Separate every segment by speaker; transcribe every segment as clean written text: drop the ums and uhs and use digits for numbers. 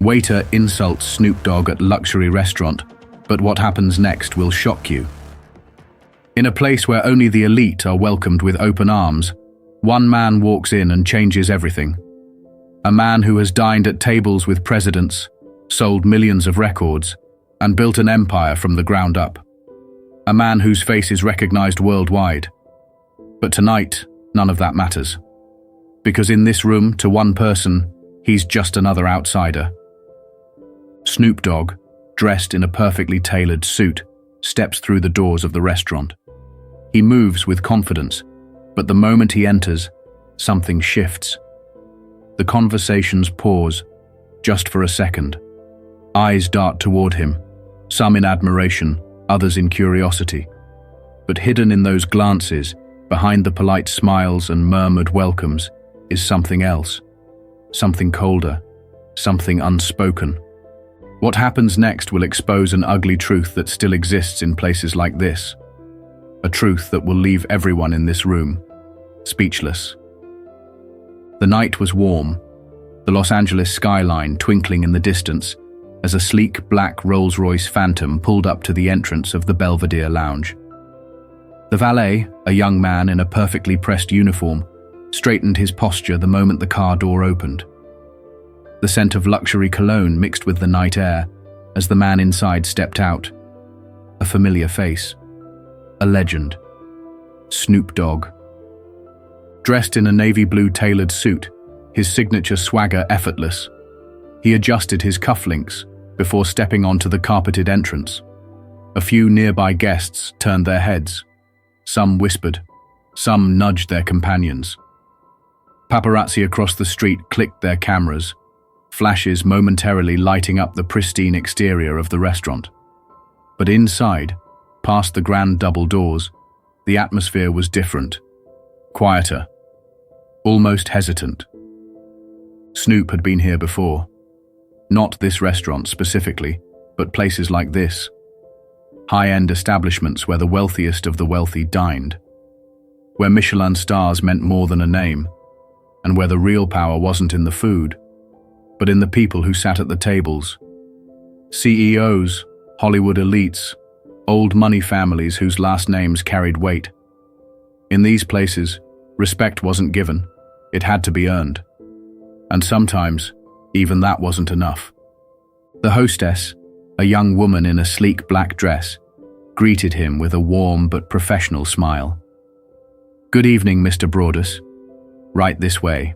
Speaker 1: Waiter insults Snoop Dogg at luxury restaurant, but what happens next will shock you. In a place where only the elite are welcomed with open arms, one man walks in and changes everything. A man who has dined at tables with presidents, sold millions of records, and built an empire from the ground up. A man whose face is recognized worldwide. But tonight, none of that matters. Because in this room, to one person, he's just another outsider. Snoop Dogg, dressed in a perfectly tailored suit, steps through the doors of the restaurant. He moves with confidence, but the moment he enters, something shifts. The conversations pause, just for a second. Eyes dart toward him, some in admiration, others in curiosity. But hidden in those glances, behind the polite smiles and murmured welcomes, is something else. Something colder, something unspoken. What happens next will expose an ugly truth that still exists in places like this. A truth that will leave everyone in this room speechless. The night was warm, the Los Angeles skyline twinkling in the distance as a sleek black Rolls-Royce Phantom pulled up to the entrance of the Belvedere Lounge. The valet, a young man in a perfectly pressed uniform, straightened his posture the moment the car door opened. The scent of luxury cologne mixed with the night air as the man inside stepped out. A familiar face. A legend. Snoop Dogg. Dressed in a navy blue tailored suit, his signature swagger effortless, he adjusted his cufflinks before stepping onto the carpeted entrance. A few nearby guests turned their heads. Some whispered, some nudged their companions. Paparazzi across the street clicked their cameras, flashes momentarily lighting up the pristine exterior of the restaurant. But inside, past the grand double doors, the atmosphere was different, quieter, almost hesitant. Snoop had been here before. Not this restaurant specifically, but places like this. High-end establishments where the wealthiest of the wealthy dined. Where Michelin stars meant more than a name, and where the real power wasn't in the food, but in the people who sat at the tables. CEOs, Hollywood elites, old money families whose last names carried weight. In these places, respect wasn't given, it had to be earned. And sometimes, even that wasn't enough. The hostess, a young woman in a sleek black dress, greeted him with a warm but professional smile. "Good evening, Mr. Broadus. Right this way."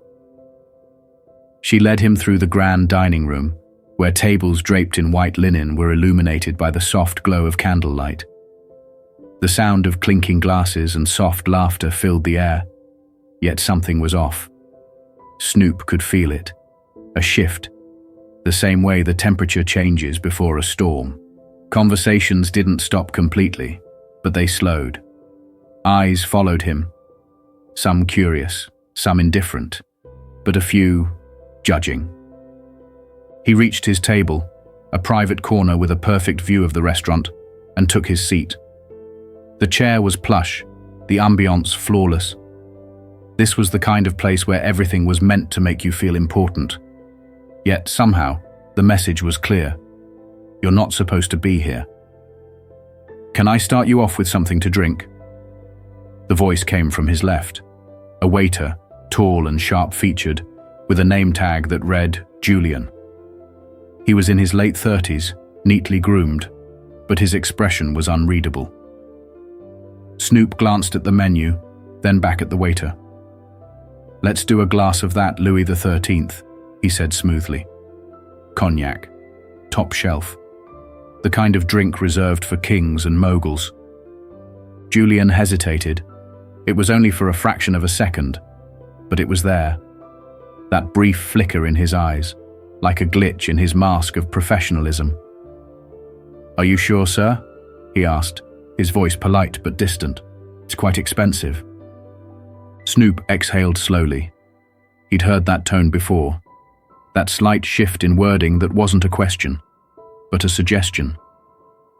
Speaker 1: She led him through the grand dining room, where tables draped in white linen were illuminated by the soft glow of candlelight. The sound of clinking glasses and soft laughter filled the air, yet something was off. Snoop could feel it. A shift, the same way the temperature changes before a storm. Conversations didn't stop completely, but they slowed. Eyes followed him, some curious, some indifferent, but a few judging. He reached his table, a private corner with a perfect view of the restaurant, and took his seat. The chair was plush, the ambiance flawless. This was the kind of place where everything was meant to make you feel important. Yet somehow, the message was clear. You're not supposed to be here. "Can I start you off with something to drink?" The voice came from his left. A waiter, tall and sharp-featured, with a name tag that read Julian. He was in his late 30s, neatly groomed, but his expression was unreadable. Snoop glanced at the menu, then back at the waiter. "Let's do a glass of that Louis XIII, he said smoothly. Cognac, top shelf, the kind of drink reserved for kings and moguls. Julian hesitated. It was only for a fraction of a second, but it was there. That brief flicker in his eyes, like a glitch in his mask of professionalism. "Are you sure, sir?" he asked, his voice polite but distant. "It's quite expensive." Snoop exhaled slowly. He'd heard that tone before. That slight shift in wording that wasn't a question, but a suggestion.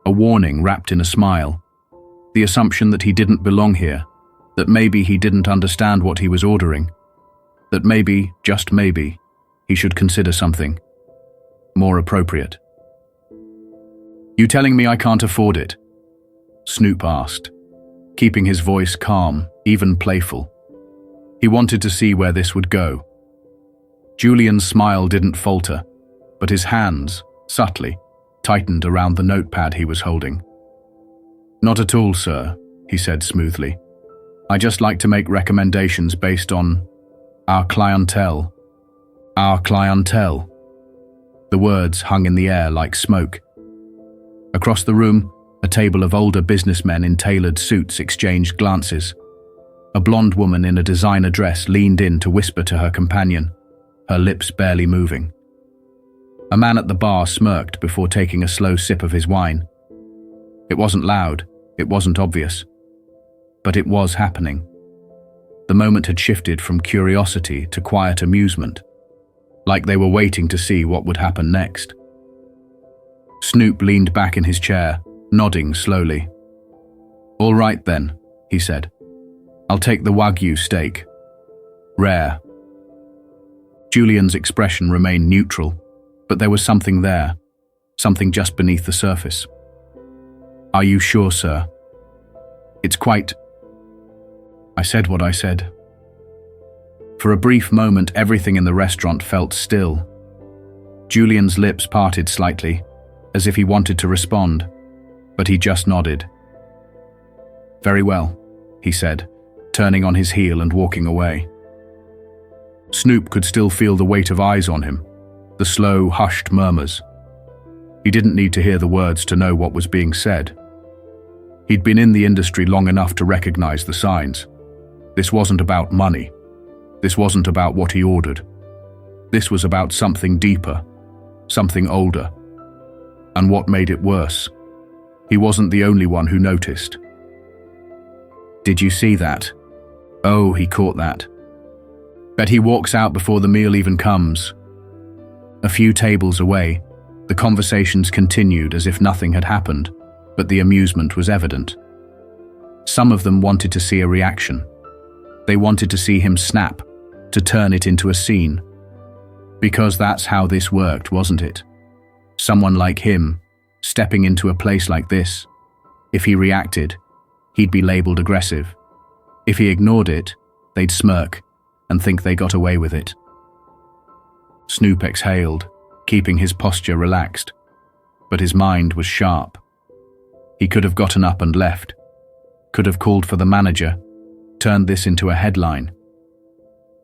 Speaker 1: A warning wrapped in a smile. The assumption that he didn't belong here, that maybe he didn't understand what he was ordering, that maybe, just maybe, he should consider something more appropriate. "You telling me I can't afford it?" Snoop asked, keeping his voice calm, even playful. He wanted to see where this would go. Julian's smile didn't falter, but his hands, subtly, tightened around the notepad he was holding. "Not at all, sir," he said smoothly. "I just like to make recommendations based on our clientele." "Our clientele." The words hung in the air like smoke. Across the room, a table of older businessmen in tailored suits exchanged glances. A blonde woman in a designer dress leaned in to whisper to her companion, her lips barely moving. A man at the bar smirked before taking a slow sip of his wine. It wasn't loud, it wasn't obvious, but it was happening. The moment had shifted from curiosity to quiet amusement, like they were waiting to see what would happen next. Snoop leaned back in his chair, nodding slowly. "All right then," he said. "I'll take the Wagyu steak. Rare." Julian's expression remained neutral, but there was something there, something just beneath the surface. "Are you sure, sir?" "It's quite—" I said what I said. For a brief moment, everything in the restaurant felt still. Julian's lips parted slightly, as if he wanted to respond, but he just nodded. "Very well," he said, turning on his heel and walking away. Snoop could still feel the weight of eyes on him, the slow, hushed murmurs. He didn't need to hear the words to know what was being said. He'd been in the industry long enough to recognize the signs. This wasn't about money. This wasn't about what he ordered. This was about something deeper, something older. And what made it worse, he wasn't the only one who noticed. "Did you see that?" "Oh, he caught that. Bet he walks out before the meal even comes." A few tables away, the conversations continued as if nothing had happened, but the amusement was evident. Some of them wanted to see a reaction. They wanted to see him snap, to turn it into a scene. Because that's how this worked, wasn't it? Someone like him, stepping into a place like this. If he reacted, he'd be labeled aggressive. If he ignored it, they'd smirk and think they got away with it. Snoop exhaled, keeping his posture relaxed, but his mind was sharp. He could have gotten up and left, could have called for the manager, turned this into a headline.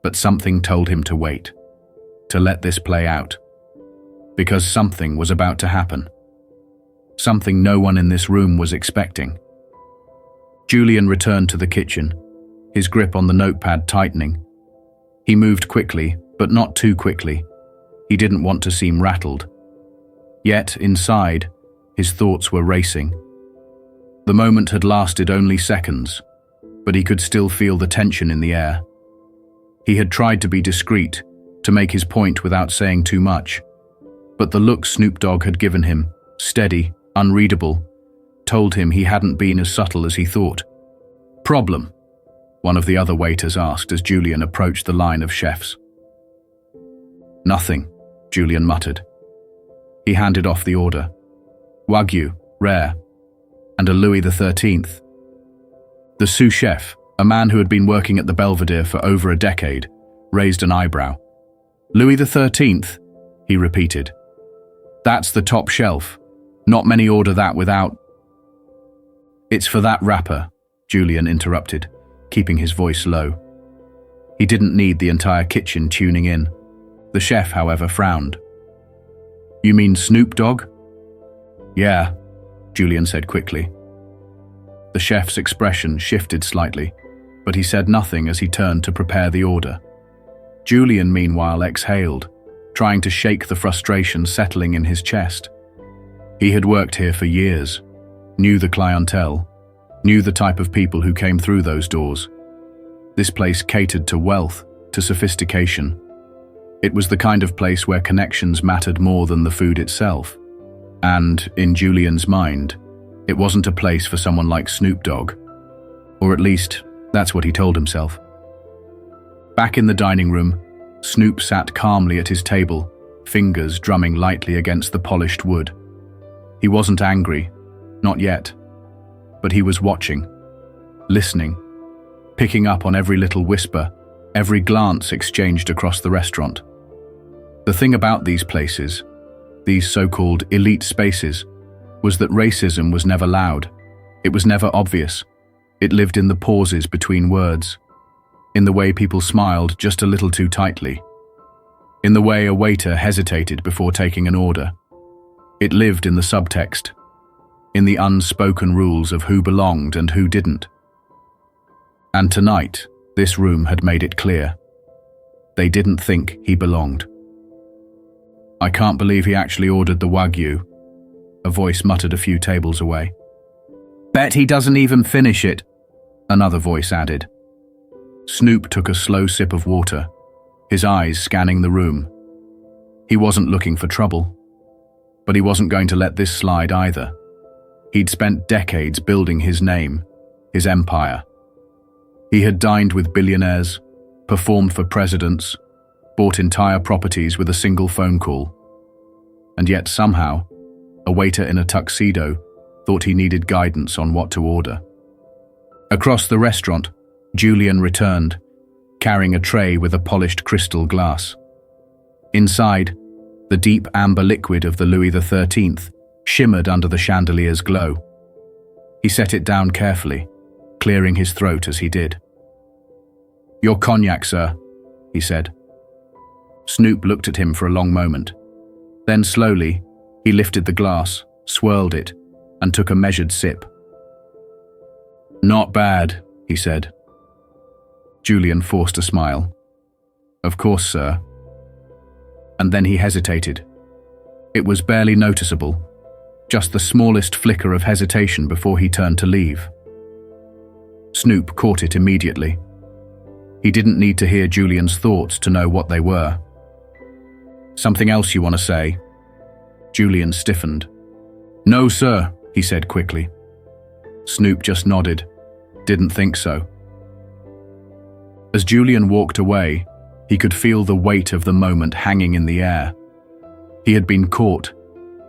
Speaker 1: But something told him to wait, to let this play out. Because something was about to happen. Something no one in this room was expecting. Julian returned to the kitchen, his grip on the notepad tightening. He moved quickly, but not too quickly. He didn't want to seem rattled. Yet, inside, his thoughts were racing. The moment had lasted only seconds, but he could still feel the tension in the air. He had tried to be discreet, to make his point without saying too much. But the look Snoop Dogg had given him, steady, unreadable, told him he hadn't been as subtle as he thought. "Problem?" one of the other waiters asked as Julian approached the line of chefs. "Nothing," Julian muttered. He handed off the order. Wagyu, rare, and a Louis XIII. The sous chef, a man who had been working at the Belvedere for over a decade, raised an eyebrow. "Louis XIII, he repeated. "That's the top shelf. Not many order that without—" "It's for that rapper," Julian interrupted, keeping his voice low. He didn't need the entire kitchen tuning in. The chef, however, frowned. "You mean Snoop Dogg?" "Yeah," Julian said quickly. The chef's expression shifted slightly, but he said nothing as he turned to prepare the order. Julian, meanwhile, exhaled, trying to shake the frustration settling in his chest. He had worked here for years, knew the clientele, knew the type of people who came through those doors. This place catered to wealth, to sophistication. It was the kind of place where connections mattered more than the food itself. And, in Julian's mind, it wasn't a place for someone like Snoop Dogg. Or at least, that's what he told himself. Back in the dining room, Snoop sat calmly at his table, fingers drumming lightly against the polished wood. He wasn't angry, not yet, but he was watching, listening, picking up on every little whisper, every glance exchanged across the restaurant. The thing about these places, these so-called elite spaces, was that racism was never loud. It was never obvious. It lived in the pauses between words, in the way people smiled just a little too tightly, in the way a waiter hesitated before taking an order. It lived in the subtext, in the unspoken rules of who belonged and who didn't. And tonight, this room had made it clear. They didn't think he belonged. "I can't believe he actually ordered the Wagyu," a voice muttered a few tables away. "Bet he doesn't even finish it," another voice added. Snoop took a slow sip of water, his eyes scanning the room. He wasn't looking for trouble, but he wasn't going to let this slide either. He'd spent decades building his name, his empire. He had dined with billionaires, performed for presidents, bought entire properties with a single phone call. And yet somehow, a waiter in a tuxedo thought he needed guidance on what to order. Across the restaurant, Julian returned, carrying a tray with a polished crystal glass. Inside, the deep amber liquid of the Louis XIII shimmered under the chandelier's glow. He set it down carefully, clearing his throat as he did. "Your cognac, sir," he said. Snoop looked at him for a long moment. Then slowly, he lifted the glass, swirled it, and took a measured sip. "Not bad," he said. Julian forced a smile. "Of course, sir." And then he hesitated. It was barely noticeable, just the smallest flicker of hesitation before he turned to leave. Snoop caught it immediately. He didn't need to hear Julian's thoughts to know what they were. "Something else you want to say?" Julian stiffened. "No, sir," he said quickly. Snoop just nodded. Didn't think so. As Julian walked away, he could feel the weight of the moment hanging in the air. He had been caught,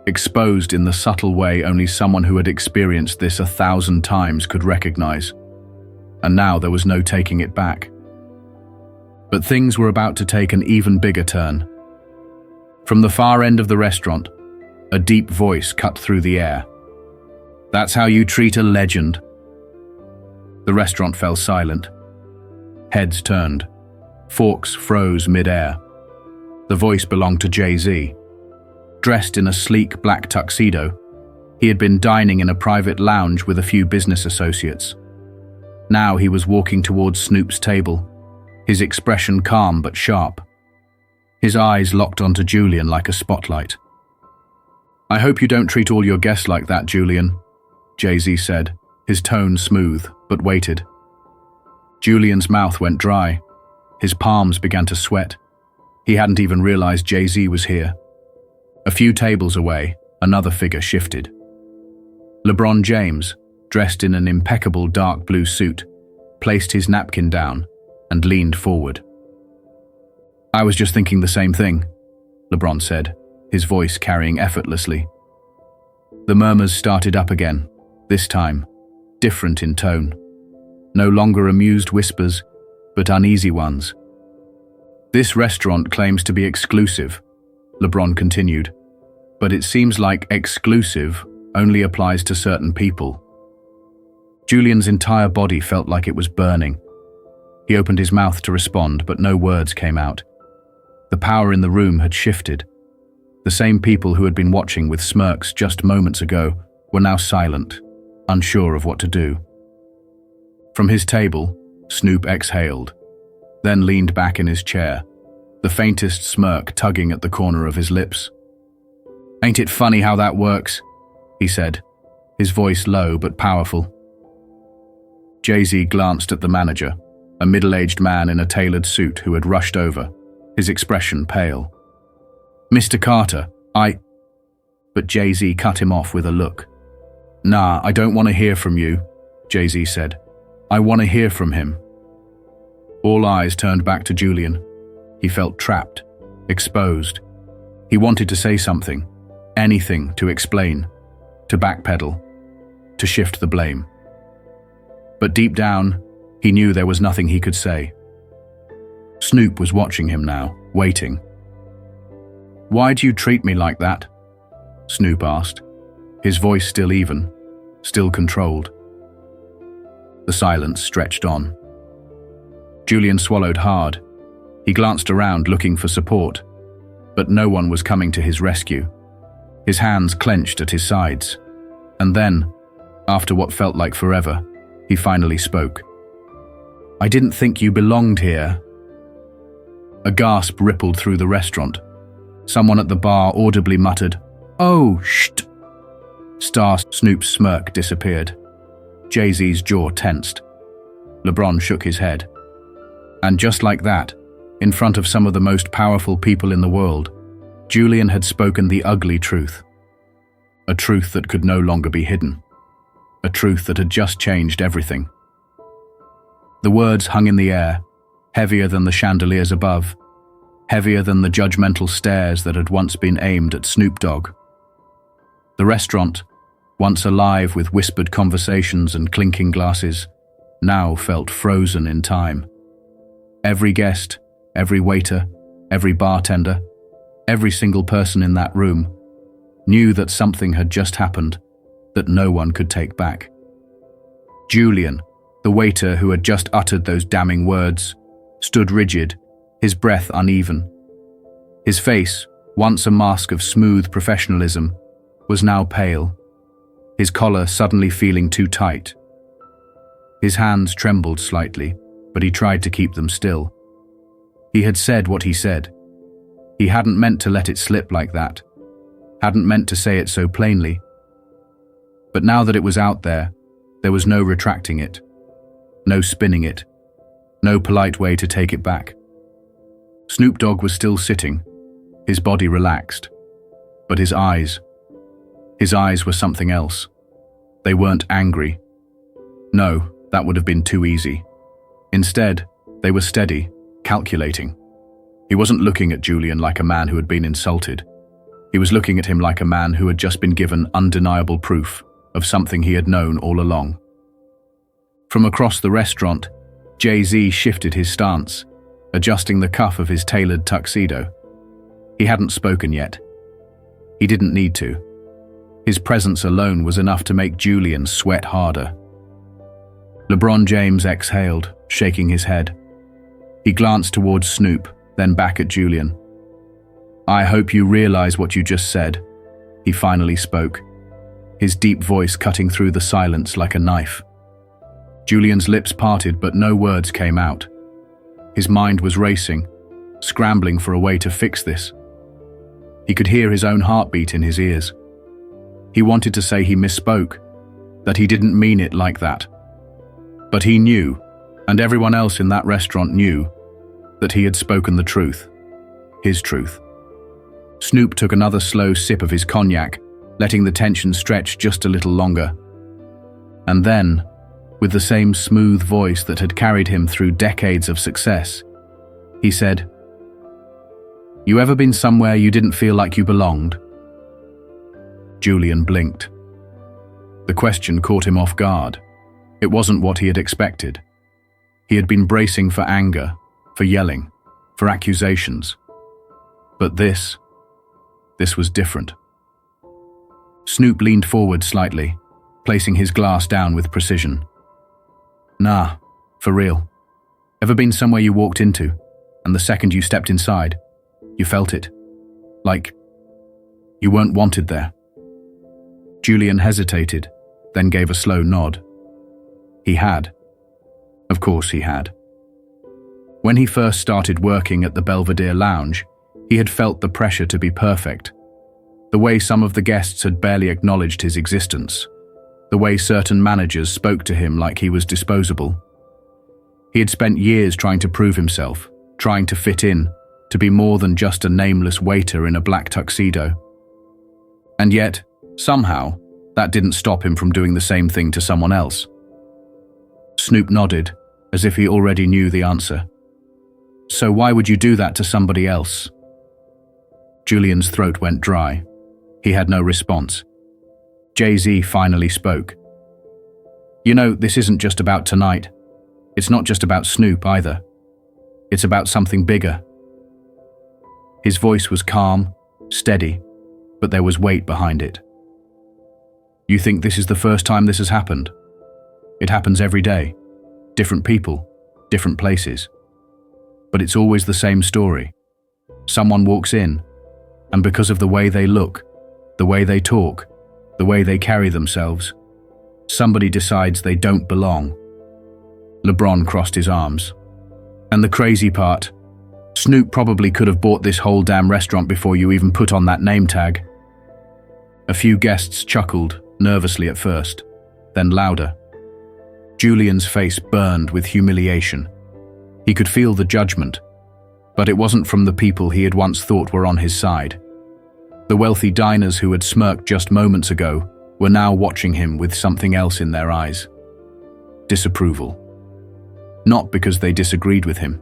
Speaker 1: exposed in the subtle way only someone who had experienced this 1,000 times could recognize. And now there was no taking it back. But things were about to take an even bigger turn. From the far end of the restaurant, a deep voice cut through the air. "That's how you treat a legend." The restaurant fell silent. Heads turned. Forks froze mid-air. The voice belonged to Jay-Z. Dressed in a sleek black tuxedo, he had been dining in a private lounge with a few business associates. Now he was walking towards Snoop's table, his expression calm but sharp. His eyes locked onto Julian like a spotlight. "I hope you don't treat all your guests like that, Julian," Jay-Z said, his tone smooth, but weighted. Julian's mouth went dry. His palms began to sweat. He hadn't even realized Jay-Z was here. A few tables away, another figure shifted. LeBron James, dressed in an impeccable dark blue suit, placed his napkin down and leaned forward. "I was just thinking the same thing," LeBron said, his voice carrying effortlessly. The murmurs started up again, this time, different in tone. No longer amused whispers, but uneasy ones. "This restaurant claims to be exclusive," LeBron continued, "but it seems like exclusive only applies to certain people." Julian's entire body felt like it was burning. He opened his mouth to respond, but no words came out. The power in the room had shifted. The same people who had been watching with smirks just moments ago were now silent, unsure of what to do. From his table, Snoop exhaled, then leaned back in his chair, the faintest smirk tugging at the corner of his lips. "Ain't it funny how that works?" he said, his voice low but powerful. Jay-Z glanced at the manager, a middle-aged man in a tailored suit who had rushed over, his expression pale. "Mr. Carter, But Jay-Z cut him off with a look. "Nah, I don't want to hear from you," Jay-Z said. "I want to hear from him." All eyes turned back to Julian. He felt trapped, exposed. He wanted to say something, anything to explain, to backpedal, to shift the blame. But deep down, he knew there was nothing he could say. Snoop was watching him now, waiting. "Why do you treat me like that?" Snoop asked, his voice still even, still controlled. The silence stretched on. Julian swallowed hard. He glanced around looking for support, but no one was coming to his rescue. His hands clenched at his sides. And then, after what felt like forever, he finally spoke. "I didn't think you belonged here." A gasp rippled through the restaurant. Someone at the bar audibly muttered, "Oh, shht." Snoop's smirk disappeared. Jay-Z's jaw tensed. LeBron shook his head. And just like that, in front of some of the most powerful people in the world, Julian had spoken the ugly truth. A truth that could no longer be hidden. A truth that had just changed everything. The words hung in the air, heavier than the chandeliers above, heavier than the judgmental stares that had once been aimed at Snoop Dogg. The restaurant, once alive with whispered conversations and clinking glasses, now felt frozen in time. Every guest, every waiter, every bartender, every single person in that room knew that something had just happened that no one could take back. Julian, the waiter who had just uttered those damning words, stood rigid, his breath uneven. His face, once a mask of smooth professionalism, was now pale, his collar suddenly feeling too tight. His hands trembled slightly, but he tried to keep them still. He had said what he said. He hadn't meant to let it slip like that, hadn't meant to say it so plainly. But now that it was out there was no retracting it, no spinning it, no polite way to take it back. Snoop Dogg was still sitting, his body relaxed, but his eyes were something else. They weren't angry. No, that would have been too easy. Instead, they were steady, calculating. He wasn't looking at Julian like a man who had been insulted. He was looking at him like a man who had just been given undeniable proof of something he had known all along. From across the restaurant, Jay-Z shifted his stance, adjusting the cuff of his tailored tuxedo. He hadn't spoken yet. He didn't need to. His presence alone was enough to make Julian sweat harder. LeBron James exhaled, shaking his head. He glanced towards Snoop, then back at Julian. "I hope you realize what you just said," he finally spoke, his deep voice cutting through the silence like a knife. Julian's lips parted, but no words came out. His mind was racing, scrambling for a way to fix this. He could hear his own heartbeat in his ears. He wanted to say he misspoke, that he didn't mean it like that. But he knew, and everyone else in that restaurant knew, that he had spoken the truth, his truth. Snoop took another slow sip of his cognac, letting the tension stretch just a little longer. And then, with the same smooth voice that had carried him through decades of success, he said, "You ever been somewhere you didn't feel like you belonged?" Julian blinked. The question caught him off guard. It wasn't what he had expected. He had been bracing for anger, for yelling, for accusations. But this was different. Snoop leaned forward slightly, placing his glass down with precision. "Nah, for real. Ever been somewhere you walked into, and the second you stepped inside, you felt it? Like you weren't wanted there?" Julian hesitated, then gave a slow nod. He had. Of course he had. When he first started working at the Belvedere Lounge, he had felt the pressure to be perfect. The way some of the guests had barely acknowledged his existence. The way certain managers spoke to him like he was disposable. He had spent years trying to prove himself, trying to fit in, to be more than just a nameless waiter in a black tuxedo. And yet, somehow, that didn't stop him from doing the same thing to someone else. Snoop nodded, as if he already knew the answer. "So why would you do that to somebody else?" Julian's throat went dry. He had no response. Jay-Z finally spoke. "You know, this isn't just about tonight. It's not just about Snoop either. It's about something bigger." His voice was calm, steady, but there was weight behind it. "You think this is the first time this has happened? It happens every day. Different people, different places. But it's always the same story. Someone walks in, and because of the way they look, the way they talk, the way they carry themselves, somebody decides they don't belong." LeBron crossed his arms. "And the crazy part, Snoop probably could have bought this whole damn restaurant before you even put on that name tag." A few guests chuckled, nervously at first, then louder. Julian's face burned with humiliation. He could feel the judgment, but it wasn't from the people he had once thought were on his side. The wealthy diners who had smirked just moments ago were now watching him with something else in their eyes. Disapproval. Not because they disagreed with him.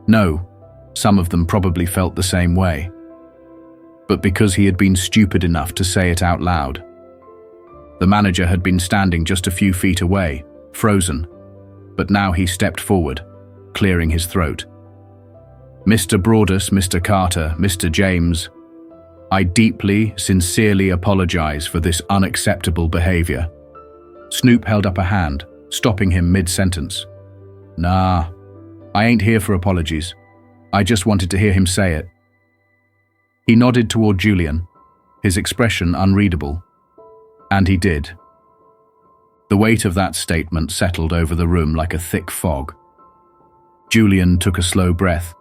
Speaker 1: No, some of them probably felt the same way. But because he had been stupid enough to say it out loud. The manager had been standing just a few feet away, frozen, but now he stepped forward, clearing his throat. "Mr. Broadus, Mr. Carter, Mr. James, I deeply, sincerely apologize for this unacceptable behavior." Snoop held up a hand, stopping him mid-sentence. "Nah, I ain't here for apologies. I just wanted to hear him say it." He nodded toward Julian, his expression unreadable. And he did. The weight of that statement settled over the room like a thick fog. Julian took a slow breath.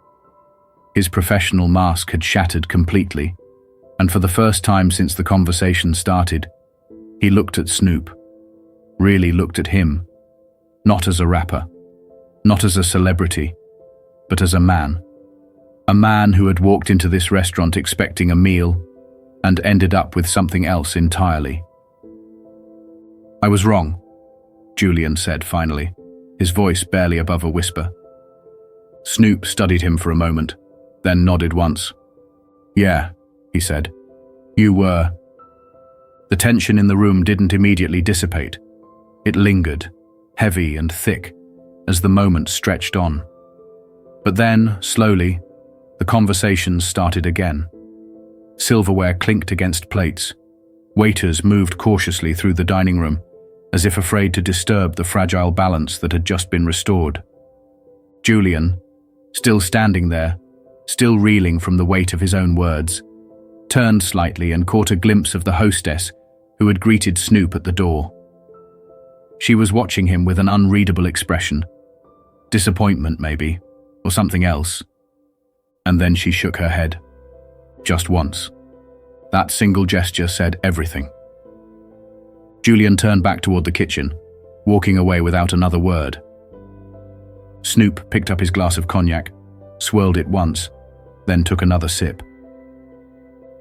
Speaker 1: His professional mask had shattered completely, and for the first time since the conversation started, he looked at Snoop. Really looked at him. Not as a rapper, not as a celebrity, but as a man. A man who had walked into this restaurant expecting a meal and ended up with something else entirely. "I was wrong," Julian said finally, his voice barely above a whisper. Snoop studied him for a moment, then nodded once. "Yeah," he said. "You were." The tension in the room didn't immediately dissipate. It lingered, heavy and thick, as the moment stretched on. But then, slowly, the conversation started again. Silverware clinked against plates. Waiters moved cautiously through the dining room, as if afraid to disturb the fragile balance that had just been restored. Julian, still standing there, still reeling from the weight of his own words, turned slightly and caught a glimpse of the hostess who had greeted Snoop at the door. She was watching him with an unreadable expression. Disappointment, maybe, or something else. And then she shook her head. Just once. That single gesture said everything. Julian turned back toward the kitchen, walking away without another word. Snoop picked up his glass of cognac, swirled it once, then took another sip.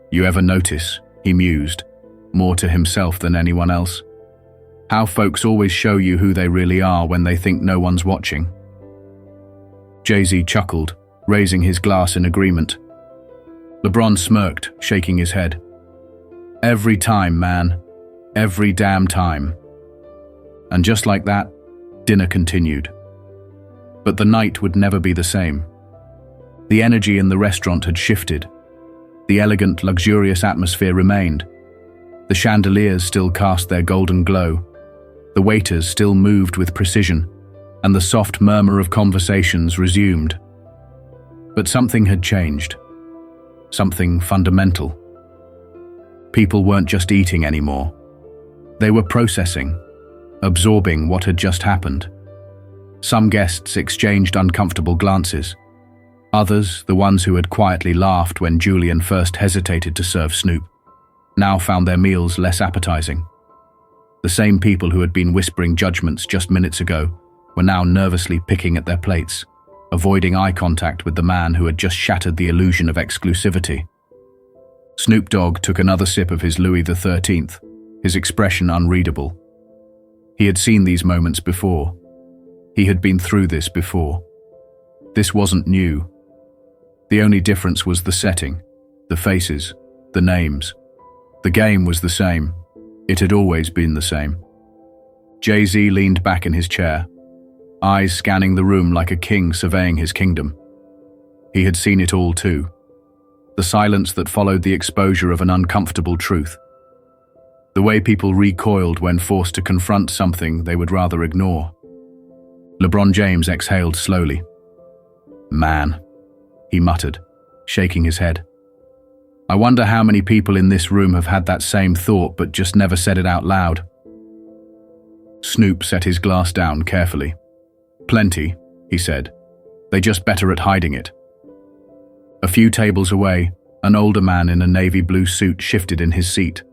Speaker 1: "You ever notice," he mused, more to himself than anyone else, "how folks always show you who they really are when they think no one's watching?" Jay-Z chuckled, raising his glass in agreement. LeBron smirked, shaking his head. "Every time, man. Every damn time." And just like that, dinner continued. But the night would never be the same. The energy in the restaurant had shifted. The elegant, luxurious atmosphere remained. The chandeliers still cast their golden glow. The waiters still moved with precision, and the soft murmur of conversations resumed. But something had changed. Something fundamental. People weren't just eating anymore. They were processing, absorbing what had just happened. Some guests exchanged uncomfortable glances. Others, the ones who had quietly laughed when Julian first hesitated to serve Snoop, now found their meals less appetizing. The same people who had been whispering judgments just minutes ago were now nervously picking at their plates, avoiding eye contact with the man who had just shattered the illusion of exclusivity. Snoop Dogg took another sip of his Louis XIII, his expression unreadable. He had seen these moments before. He had been through this before. This wasn't new. The only difference was the setting. The faces, the names. The game was the same. It had always been the same. Jay-Z leaned back in his chair, eyes scanning the room like a king surveying his kingdom. He had seen it all too. The silence that followed the exposure of an uncomfortable truth. The way people recoiled when forced to confront something they would rather ignore. LeBron James exhaled slowly. "Man," he muttered, shaking his head. "I wonder how many people in this room have had that same thought but just never said it out loud." Snoop set his glass down carefully. "Plenty," he said. "They just better at hiding it." A few tables away, an older man in a navy blue suit shifted in his seat.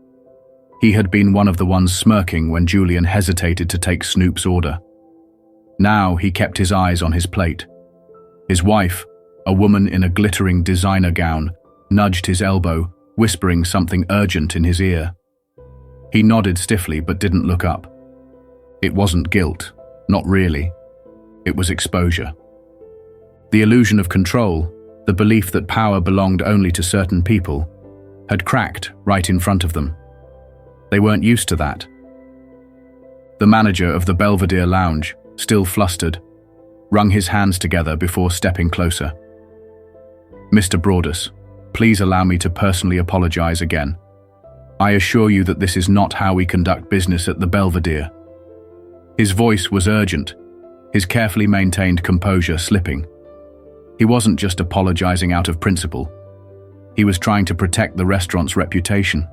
Speaker 1: He had been one of the ones smirking when Julian hesitated to take Snoop's order. Now he kept his eyes on his plate. His wife, a woman in a glittering designer gown, nudged his elbow, whispering something urgent in his ear. He nodded stiffly but didn't look up. It wasn't guilt, not really. It was exposure. The illusion of control, the belief that power belonged only to certain people, had cracked right in front of them. They weren't used to that. The manager of the Belvedere Lounge, still flustered, wrung his hands together before stepping closer. "Mr. Broadus, please allow me to personally apologize again. I assure you that this is not how we conduct business at the Belvedere." His voice was urgent, his carefully maintained composure slipping. He wasn't just apologizing out of principle. He was trying to protect the restaurant's reputation.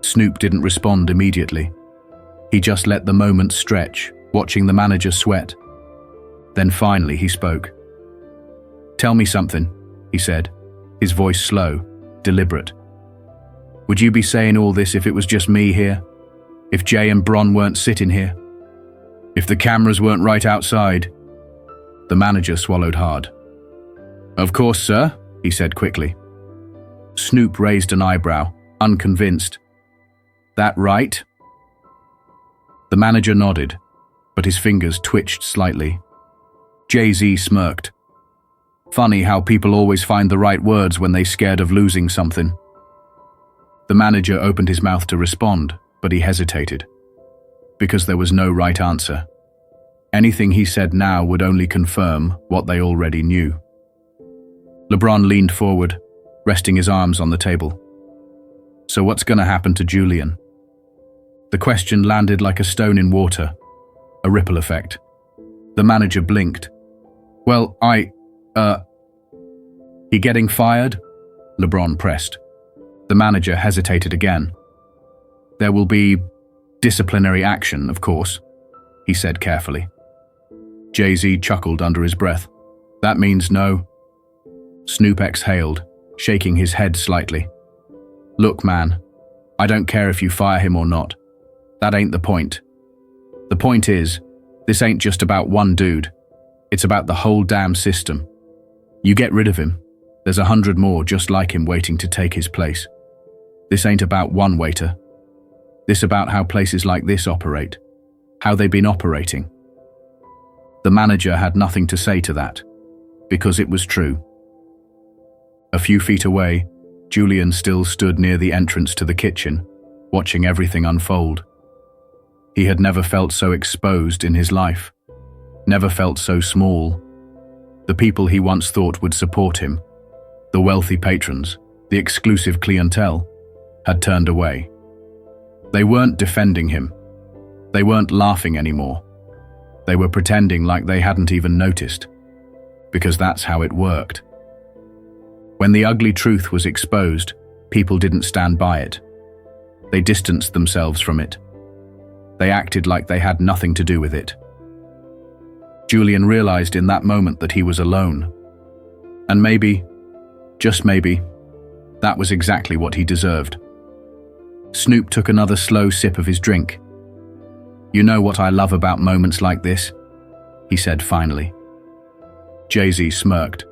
Speaker 1: Snoop didn't respond immediately. He just let the moment stretch, watching the manager sweat. Then finally he spoke. "Tell me something," he said, his voice slow, deliberate. "Would you be saying all this if it was just me here? If Jay and Bron weren't sitting here? If the cameras weren't right outside?" The manager swallowed hard. "Of course, sir," he said quickly. Snoop raised an eyebrow, unconvinced. "That right?" The manager nodded, but his fingers twitched slightly. Jay-Z smirked. "Funny how people always find the right words when they're scared of losing something." The manager opened his mouth to respond, but he hesitated. Because there was no right answer. Anything he said now would only confirm what they already knew. LeBron leaned forward, resting his arms on the table. "So what's going to happen to Julian?" The question landed like a stone in water, a ripple effect. The manager blinked. "Well, He getting fired?" LeBron pressed. The manager hesitated again. "There will be disciplinary action, of course," he said carefully. Jay-Z chuckled under his breath. "That means no." Snoop exhaled, shaking his head slightly. "Look, man, I don't care if you fire him or not. That ain't the point. The point is, this ain't just about one dude. It's about the whole damn system. You get rid of him, there's 100 more just like him waiting to take his place. This ain't about one waiter. This about how places like this operate, how they've been operating." The manager had nothing to say to that, because it was true. A few feet away, Julian still stood near the entrance to the kitchen, watching everything unfold. He had never felt so exposed in his life, never felt so small. The people he once thought would support him, the wealthy patrons, the exclusive clientele, had turned away. They weren't defending him. They weren't laughing anymore. They were pretending like they hadn't even noticed, because that's how it worked. When the ugly truth was exposed, people didn't stand by it. They distanced themselves from it. They acted like they had nothing to do with it. Julian realized in that moment that he was alone. And maybe, just maybe, that was exactly what he deserved. Snoop took another slow sip of his drink. "You know what I love about moments like this?" he said finally. Jay-Z smirked.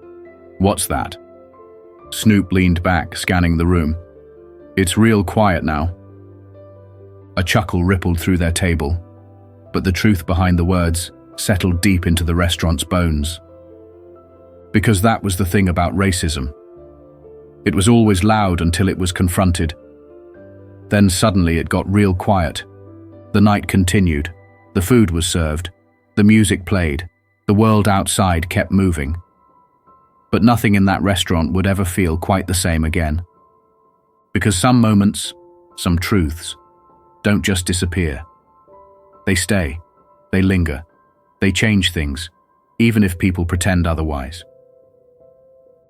Speaker 1: "What's that?" Snoop leaned back, scanning the room. "It's real quiet now." A chuckle rippled through their table, but the truth behind the words settled deep into the restaurant's bones. Because that was the thing about racism. It was always loud until it was confronted. Then suddenly it got real quiet. The night continued. The food was served. The music played. The world outside kept moving. But nothing in that restaurant would ever feel quite the same again. Because some moments, some truths, don't just disappear. They stay. They linger. They change things, even if people pretend otherwise.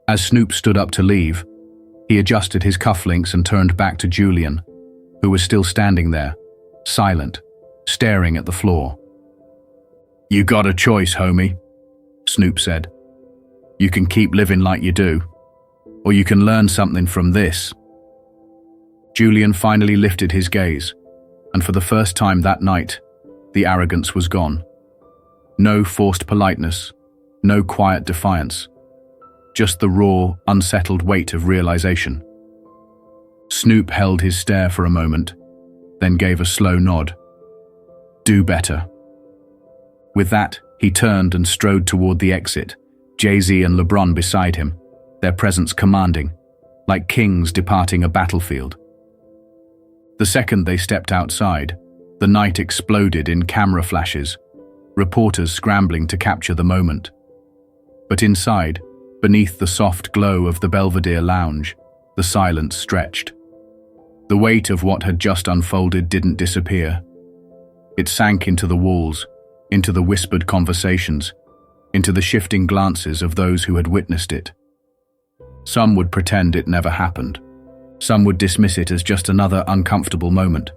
Speaker 1: As Snoop stood up to leave, he adjusted his cufflinks and turned back to Julian, who was still standing there, silent, staring at the floor. "You got a choice, homie," Snoop said. "You can keep living like you do, or you can learn something from this." Julian finally lifted his gaze, and for the first time that night, the arrogance was gone. No forced politeness, no quiet defiance, just the raw, unsettled weight of realization. Snoop held his stare for a moment, then gave a slow nod. "Do better." With that, he turned and strode toward the exit, Jay-Z and LeBron beside him, their presence commanding, like kings departing a battlefield. The second they stepped outside, the night exploded in camera flashes, reporters scrambling to capture the moment. But inside, beneath the soft glow of the Belvedere lounge, the silence stretched. The weight of what had just unfolded didn't disappear. It sank into the walls, into the whispered conversations, into the shifting glances of those who had witnessed it. Some would pretend it never happened. Some would dismiss it as just another uncomfortable moment,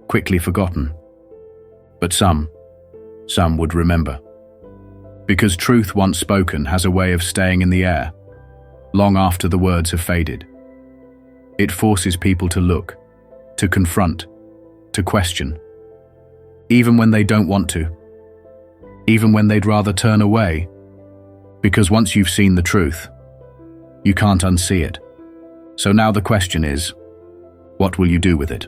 Speaker 1: quickly forgotten. But some would remember. Because truth once spoken has a way of staying in the air, long after the words have faded. It forces people to look, to confront, to question. Even when they don't want to. Even when they'd rather turn away. Because once you've seen the truth, you can't unsee it. So now the question is, what will you do with it?